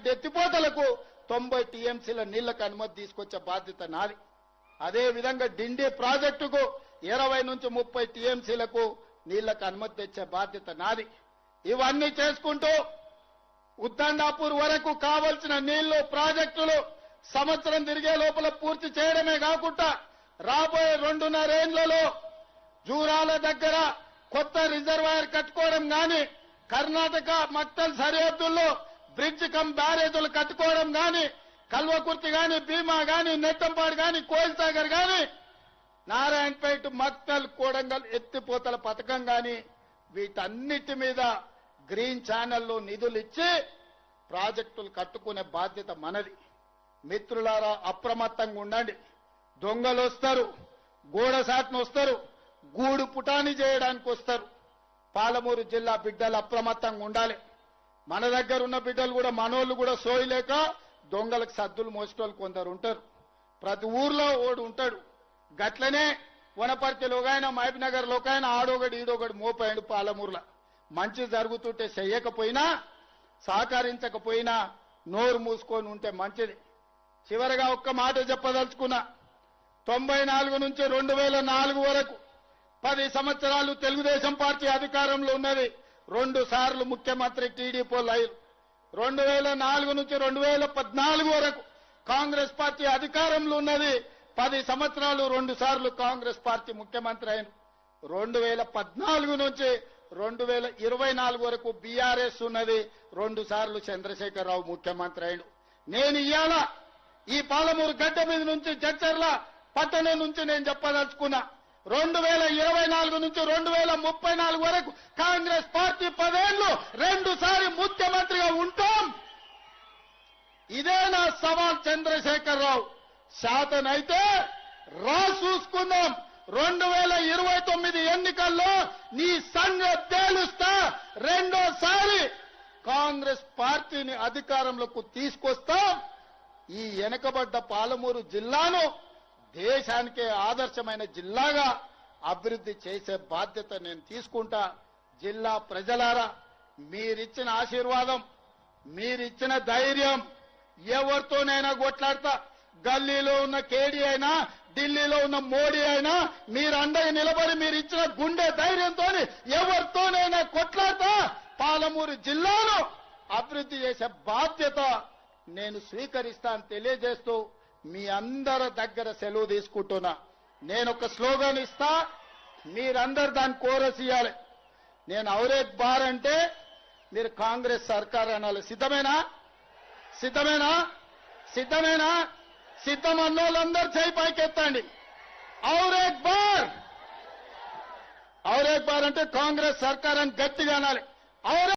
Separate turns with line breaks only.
రంగారెడ్డి ఎత్తిపోతలకు 90 టీఎంసీల నీళ్లకు అనుమతి తీసుకొచ్చే బాధ్యత నాది. అదే విధంగా డిండి ప్రాజెక్టుకు 20 నుంచి 30 టీఎంసీలకు నీళ్లకు అనుమతి తెచ్చే బాధ్యత నాది. ఇవన్నీ చేసుకుంటూ ఉద్దండాపూర్ వరకు కావాల్సిన నీళ్లు ప్రాజెక్టులు సంవత్సరం తిరిగే లోపల పూర్తి చేయడమే కాకుండా రాబోయే 2.5 ఏళ్లలో జూరాల దగ్గర కొత్త రిజర్వాయర్ కట్టుకోవడం గాని, కర్ణాటక మక్తల్ సరిహద్దుల్లో బ్రిడ్జ్ కమ్ బ్యారేజీలు కట్టుకోవడం గాని, కల్వకుర్తి గాని, భీమా గాని, నెట్టంపాడు గాని, కోయిల్ సాగర్ గాని, నారాయణపేట మక్తల్ కోడంగల్ ఎత్తిపోతల పథకం గాని, వీటన్నిటి మీద గ్రీన్ ఛానల్లో నిధులు ఇచ్చి ప్రాజెక్టులు కట్టుకునే బాధ్యత మనది. మిత్రులారా, అప్రమత్తంగా ఉండండి. దొంగలు వస్తారు, గోడసాట్ను వస్తారు, గూడు పుటాని చేయడానికి వస్తారు. పాలమూరు జిల్లా బిడ్డలు అప్రమత్తంగా ఉండాలి. మన దగ్గర ఉన్న బిడ్డలు కూడా, మనోళ్ళు కూడా సోయలేక దొంగలకు సద్దులు మోసేటోళ్ళు కొందరు ఉంటారు. ప్రతి ఊర్లో ఓడు ఉంటాడు. గట్లనే వనపర్తిలో ఒకైనా, మహబూబ్నగర్లో ఒకైనా ఆడొకడు ఈడొకడు మోపాడు. పాలమూరులో మంచి జరుగుతుంటే చెయ్యకపోయినా, సహకరించకపోయినా నోరు మూసుకొని ఉంటే మంచిది. చివరిగా ఒక్క మాట చెప్పదలుచుకున్నా. 94 నుంచి 2004 వరకు 10 సంవత్సరాలు తెలుగుదేశం పార్టీ అధికారంలో ఉన్నది. 2 సార్లు ముఖ్యమంత్రి టీడీపీ లైన్. 2004 నుంచి 2014 వరకు కాంగ్రెస్ పార్టీ అధికారంలో ఉన్నది. 10 సంవత్సరాలు 2 సార్లు కాంగ్రెస్ పార్టీ ముఖ్యమంత్రి అయిన. 2014 నుంచి 2024 వరకు బీఆర్ఎస్ ఉన్నది. 2 సార్లు చంద్రశేఖరరావు ముఖ్యమంత్రి అయిన. నేను ఇవాళ ఈ పాలమూరు గడ్డ మీద నుంచి, జడ్చర్ల పట్టణం నుంచి నేను చెప్పదలుచుకున్నా. 2024 నుంచి 2034 వరకు కాంగ్రెస్ పార్టీ 10 ఏళ్లు 2 సార్లు ముఖ్యమంత్రిగా ఉంటాం. ఇదే నా సవాల్ చంద్రశేఖరరావు. శాతనైతే రా చూసుకుందాం. 2029 ఎన్నికల్లో నీ సంగతి తేలుస్తా. రెండోసారి కాంగ్రెస్ పార్టీని అధికారంలోకి తీసుకొస్తాం. ఈ వెనుకబడ్డ పాలమూరు జిల్లాను దేశానికే ఆదర్శమైన జిల్లాగా అభివృద్ధి చేసే బాధ్యత నేను తీసుకుంటా. జిల్లా ప్రజలారా, మీరిచ్చిన ఆశీర్వాదం, మీరిచ్చిన ధైర్యం, ఎవరితోనైనా కొట్లాడతా. గల్లీలో ఉన్న కేడీ అయినా, ఢిల్లీలో ఉన్న మోడీ అయినా, మీరు అండగా నిలబడి మీరు ఇచ్చిన గుండె ధైర్యంతో ఎవరితోనైనా కొట్లాడతా. పాలమూరు జిల్లాను అభివృద్ధి చేసే బాధ్యత నేను స్వీకరిస్తాను తెలియజేస్తూ మీ అందరి దగ్గర సెలవు తీసుకుంటున్నా. నేను ఒక స్లోగన్ ఇస్తా, మీరందరు దాన్ని కోరస్ ఇవ్వాలి. నేను ఔరేక్ బార్ అంటే మీరు కాంగ్రెస్ సర్కార్ అనాలి. సిద్ధమేనా? సిద్ధమేనా? సిద్ధమేనా? సిద్ధం అన్నోళ్ళందరూ చేయి పైకెత్తండి. ఔరేక్ బార్. ఔరేక్ బార్ అంటే కాంగ్రెస్ సర్కార్ అని గట్టిగా అనాలి.